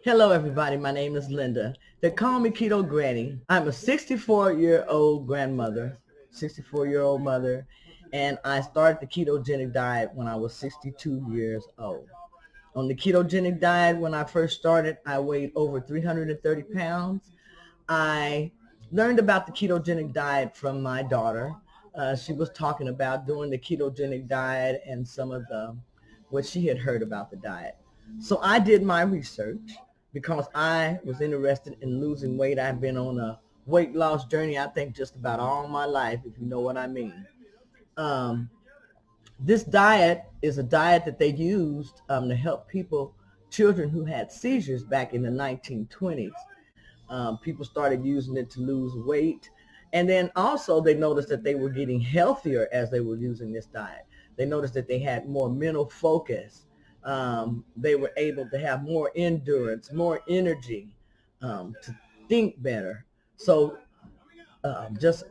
Hello, everybody. My name is Linda. They call me Keto Granny. I'm a 64-year-old grandmother, 64-year-old mother, and I started the ketogenic diet when I was 62 years old. On the ketogenic diet, when I first started, I weighed over 330 pounds. I learned about the ketogenic diet from my daughter. She was talking about doing the ketogenic diet and some of the what she had heard about the diet. So I did my research because I was interested in losing weight. I've been on a weight loss journey, I think, just about all my life, if you know what I mean. Um, this diet is a diet that they used to help people, children who had seizures back in the 1920s. People started using it to lose weight. And then also they noticed that they were getting healthier as they were using this diet. They noticed that they had more mental focus. They were able to have more endurance, more energy, to think better. So just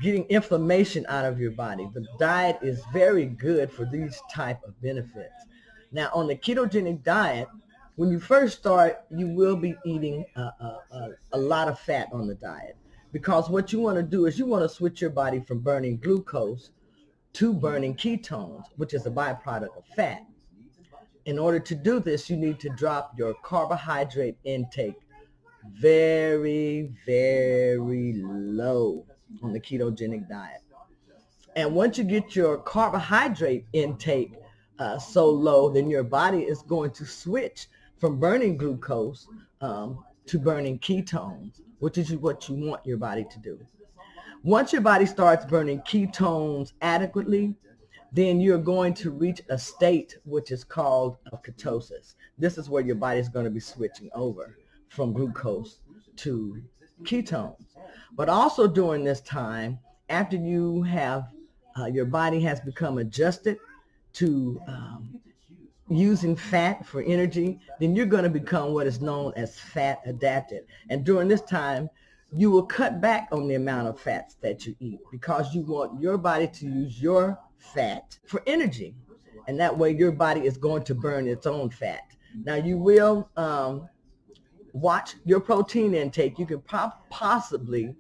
getting inflammation out of your body. The diet is very good for these type of benefits. Now, on the ketogenic diet, when you first start, you will be eating a lot of fat on the diet because what you want to do is you want to switch your body from burning glucose to burning ketones, which is a byproduct of fat. In order to do this, you need to drop your carbohydrate intake very, very low on the ketogenic diet. And once you get your carbohydrate intake so low, then your body is going to switch from burning glucose to burning ketones, which is what you want your body to do. Once your body starts burning ketones adequately, then you're going to reach a state which is called ketosis. This is where your body is going to be switching over from glucose to ketones. But also during this time, after you have your body has become adjusted to using fat for energy, then you're going to become what is known as fat adapted. And during this time, you will cut back on the amount of fats that you eat because you want your body to use your fat for energy. And that way your body is going to burn its own fat. Now you will watch your protein intake. You can possibly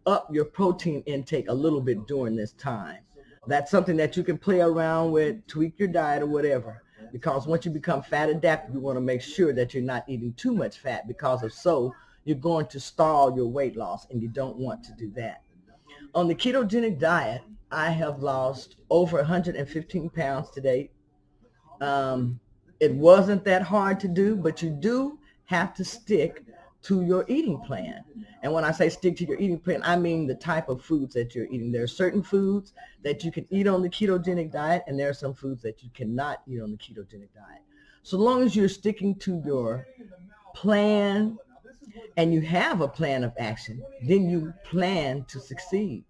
up your protein intake a little bit during this time. That's something that you can play around with, tweak your diet or whatever. Because once you become fat adapted, you want to make sure that you're not eating too much fat because if so, you're going to stall your weight loss and you don't want to do that. On the ketogenic diet, I have lost over 115 pounds to date. It wasn't that hard to do, but you do have to stick to your eating plan. And when I say stick to your eating plan, I mean the type of foods that you're eating. There are certain foods that you can eat on the ketogenic diet, and there are some foods that you cannot eat on the ketogenic diet. So long as you're sticking to your plan and you have a plan of action, then you plan to succeed.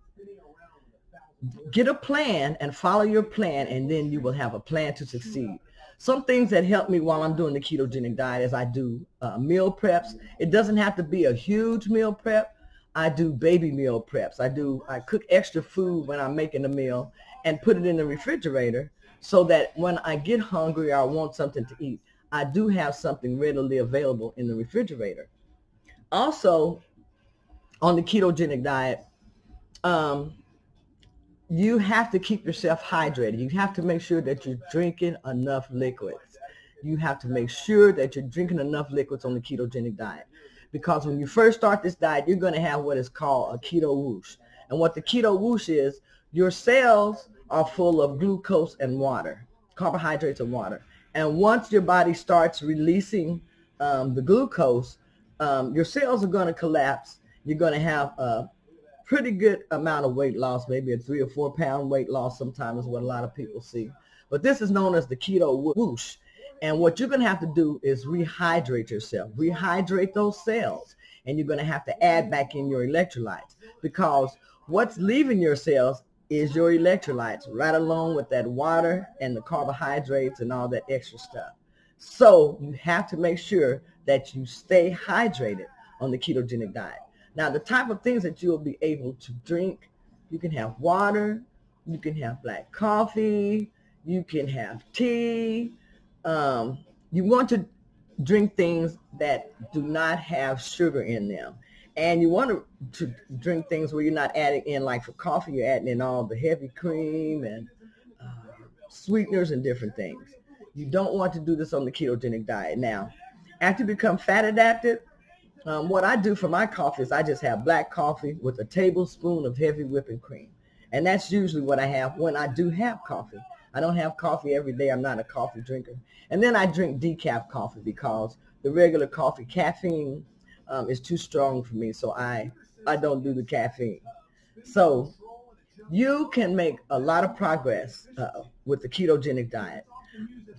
Get a plan and follow your plan, and then you will have a plan to succeed. Some things that help me while I'm doing the ketogenic diet is I do meal preps. It doesn't have to be a huge meal prep. I do baby meal preps. I cook extra food when I'm making a meal and put it in the refrigerator so that when I get hungry or I want something to eat, I do have something readily available in the refrigerator. Also, on the ketogenic diet, um, you have to keep yourself hydrated. You have to make sure that you're drinking enough liquids. You have to make sure that you're drinking enough liquids on the ketogenic diet. Because when you first start this diet, you're going to have what is called a keto whoosh. And what the keto whoosh is, your cells are full of glucose and water, carbohydrates and water. And once your body starts releasing the glucose, your cells are going to collapse. You're going to have a pretty good amount of weight loss, maybe a 3 or 4 pound weight loss sometimes is what a lot of people see. But this is known as the keto whoosh. And what you're going to have to do is rehydrate yourself, rehydrate those cells. And you're going to have to add back in your electrolytes because what's leaving your cells is your electrolytes right along with that water and the carbohydrates and all that extra stuff. So you have to make sure that you stay hydrated on the ketogenic diet. Now, the type of things that you'll be able to drink, you can have water, you can have black coffee, you can have tea. You want to drink things that do not have sugar in them. And you want to drink things where you're not adding in, like for coffee, you're adding in all the heavy cream and uh, sweeteners and different things. You don't want to do this on the ketogenic diet. Now, after you become fat adapted, what I do for my coffee is I just have black coffee with a tablespoon of heavy whipping cream. And that's usually what I have when I do have coffee. I don't have coffee every day. I'm not a coffee drinker. And then I drink decaf coffee because the regular coffee caffeine is too strong for me. So I don't do the caffeine. So you can make a lot of progress with the ketogenic diet.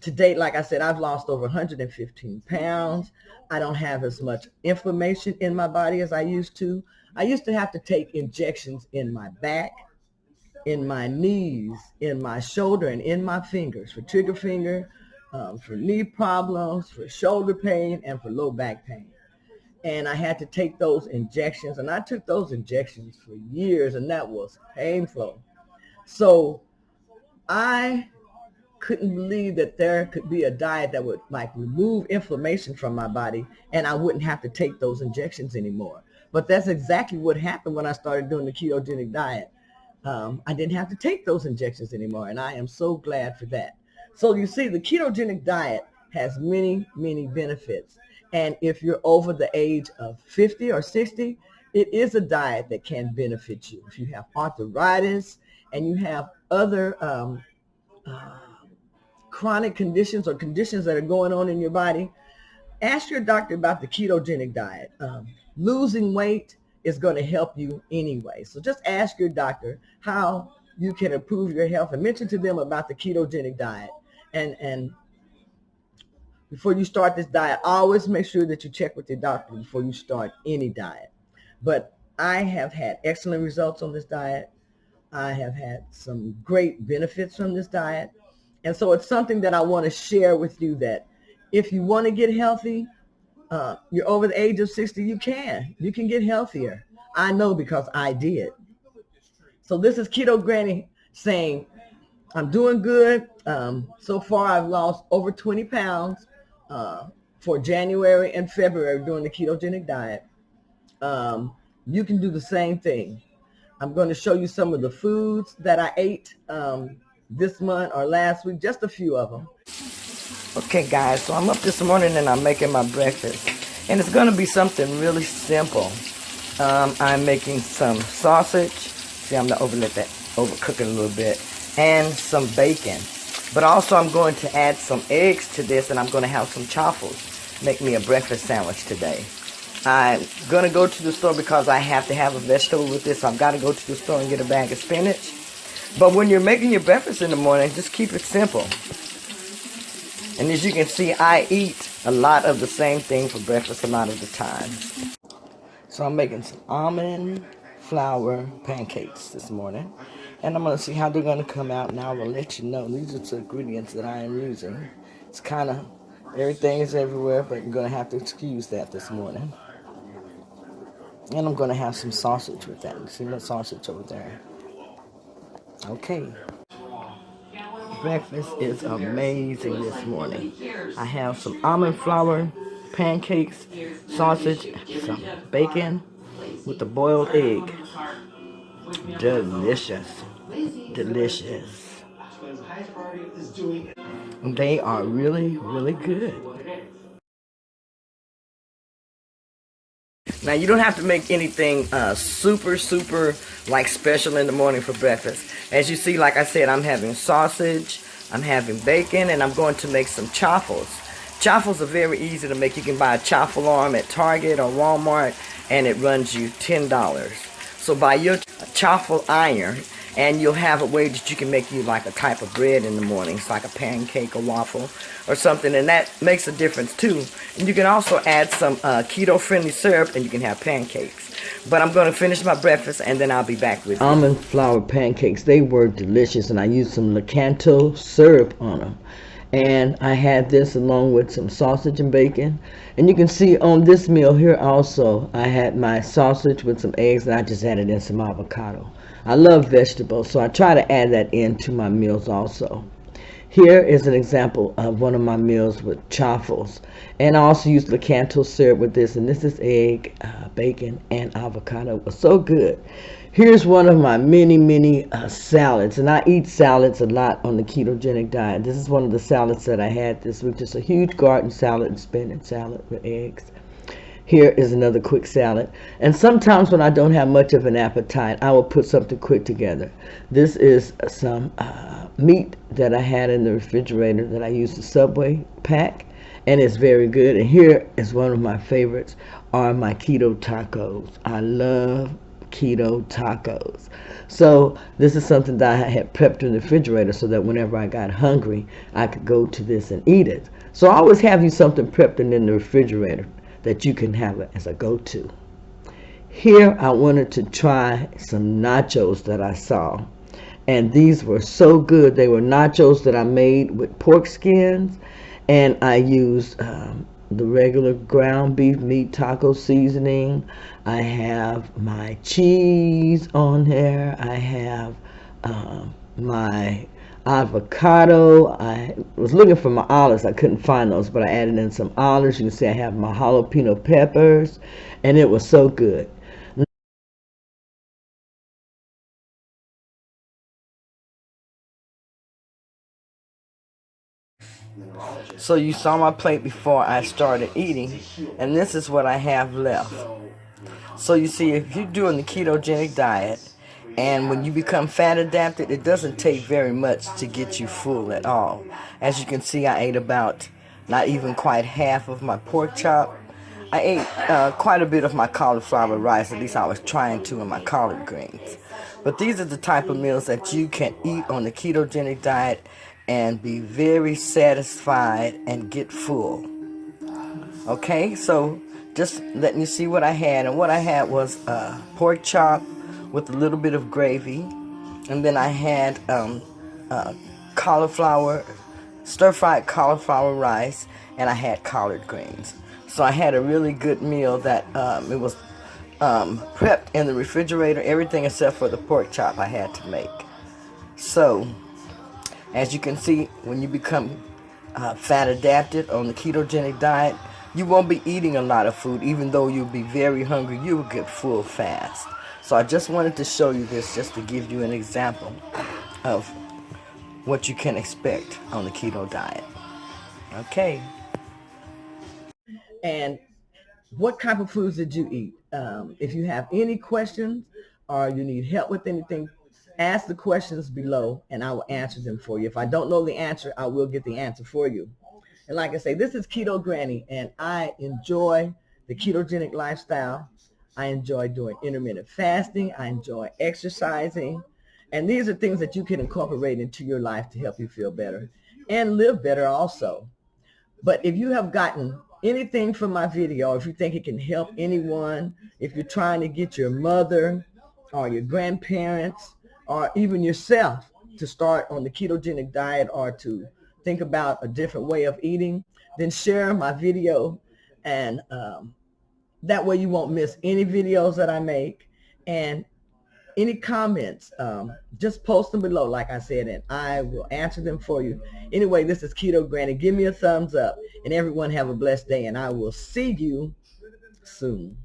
To date, like I said, I've lost over 115 pounds. I don't have as much inflammation in my body as I used to. I used to have to take injections in my back, in my knees, in my shoulder, and in my fingers for trigger finger, for knee problems, for shoulder pain, and for low back pain. And I had to take those injections, and I took those injections for years, and that was painful. So I couldn't believe that there could be a diet that would like remove inflammation from my body and I wouldn't have to take those injections anymore. But that's exactly what happened when I started doing the ketogenic diet. I didn't have to take those injections anymore, and I am so glad for that. So you see, the ketogenic diet has many, many benefits. And if you're over the age of 50 or 60, it is a diet that can benefit you. If you have arthritis and you have other uh, chronic conditions or conditions that are going on in your body, ask your doctor about the ketogenic diet. Losing weight is going to help you anyway. So just ask your doctor how you can improve your health and mention to them about the ketogenic diet. And before you start this diet, always make sure that you check with your doctor before you start any diet. But I have had excellent results on this diet. I have had some great benefits from this diet. And so it's something that I want to share with you, that if you want to get healthy, you're over the age of 60, you can get healthier. I know because I did. So this is Keto Granny saying, I'm doing good. So far, I've lost over 20 pounds for January and February doing the ketogenic diet. You can do the same thing. I'm going to show you some of the foods that I ate this month or last week, just a few of them. Okay, guys, so I'm up this morning and I'm making my breakfast. And it's going to be something really simple. I'm making some sausage. See, I'm going to overcook it a little bit. And some bacon. But also I'm going to add some eggs to this, and I'm going to have some chaffles. Make me a breakfast sandwich today. I'm going to go to the store because I have to have a vegetable with this. So I've got to go to the store and get a bag of spinach. But when you're making your breakfast in the morning, just keep it simple. And as you can see, I eat a lot of the same thing for breakfast a lot of the time. So I'm making some almond flour pancakes this morning. And I'm going to see how they're going to come out. Now I will let you know. These are the ingredients that I am using. It's kind of, everything is everywhere, but you're going to have to excuse that this morning. And I'm going to have some sausage with that. You see that sausage over there? Okay. Breakfast is amazing this morning. I have some almond flour pancakes, sausage, some bacon with a boiled egg. Delicious. Delicious. They are really, really good. Now, you don't have to make anything super like special in the morning for breakfast. As you see, like I said, I'm having sausage, I'm having bacon, and I'm going to make some chaffles. Chaffles are very easy to make. You can buy a chaffle arm at Target or Walmart, and it runs you $10. So buy your chaffle iron, and you'll have a way that you can make you like a type of bread in the morning. It's like a pancake or waffle or something, and that makes a difference too. And you can also add some keto-friendly syrup, and you can have pancakes. But I'm going to finish my breakfast, and then I'll be back with you. Almond flour pancakes, they were delicious, and I used some Lakanto syrup on them. And I had this along with some sausage and bacon. And you can see on this meal here also, I had my sausage with some eggs, and I just added in some avocado. I love vegetables, so I try to add that into my meals also. Here is an example of one of my meals with chaffles. And I also use Keto syrup with this. And this is egg, bacon, and avocado. It was so good. Here's one of my many salads. And I eat salads a lot on the ketogenic diet. This is one of the salads that I had this week. Just a huge garden salad and spinach salad with eggs. Here is another quick salad. And sometimes when I don't have much of an appetite, I will put something quick together. This is some meat that I had in the refrigerator that I used the Subway pack, and it's very good. And here is one of my favorites are my keto tacos. I love keto tacos. So this is something that I had prepped in the refrigerator so that whenever I got hungry, I could go to this and eat it. So I always have you something prepped in the refrigerator that you can have it as a go-to. Here I wanted to try some nachos that I saw, and these were so good. They were nachos that I made with pork skins, and I used the regular ground beef meat taco seasoning. I have my cheese on there. I have my avocado. I was looking for my olives. I couldn't find those, but I added in some olives. You can see I have my jalapeno peppers, and it was so good. So you saw my plate before I started eating, and this is what I have left. So you see, if you're doing the ketogenic diet, and when you become fat adapted, it doesn't take very much to get you full at all. As you can see, I ate about not even quite half of my pork chop. I ate quite a bit of my cauliflower rice, at least I was trying to, in my collard greens. But these are the type of meals that you can eat on the ketogenic diet and be very satisfied and get full. Okay, so just letting you see what I had. And what I had was pork chop with a little bit of gravy. And then I had cauliflower, stir-fried cauliflower rice, and I had collard greens. So I had a really good meal that it was prepped in the refrigerator, everything except for the pork chop I had to make. So, as you can see, when you become fat adapted on the ketogenic diet, you won't be eating a lot of food. Even though you'll be very hungry, you will get full fast. So I just wanted to show you this just to give you an example of what you can expect on the keto diet. Okay. And what type of foods did you eat? If you have any questions or you need help with anything, ask the questions below and I will answer them for you. If I don't know the answer, I will get the answer for you. And like I say, this is Keto Granny, and I enjoy the ketogenic lifestyle. I enjoy doing intermittent fasting. I enjoy exercising. And these are things that you can incorporate into your life to help you feel better and live better also. But if you have gotten anything from my video, if you think it can help anyone, if you're trying to get your mother or your grandparents or even yourself to start on the ketogenic diet or to think about a different way of eating, then share my video, and that way you won't miss any videos that I make. And any comments, just post them below, like I said, and I will answer them for you. Anyway, this is Keto Granny. Give me a thumbs up, and everyone have a blessed day, and I will see you soon.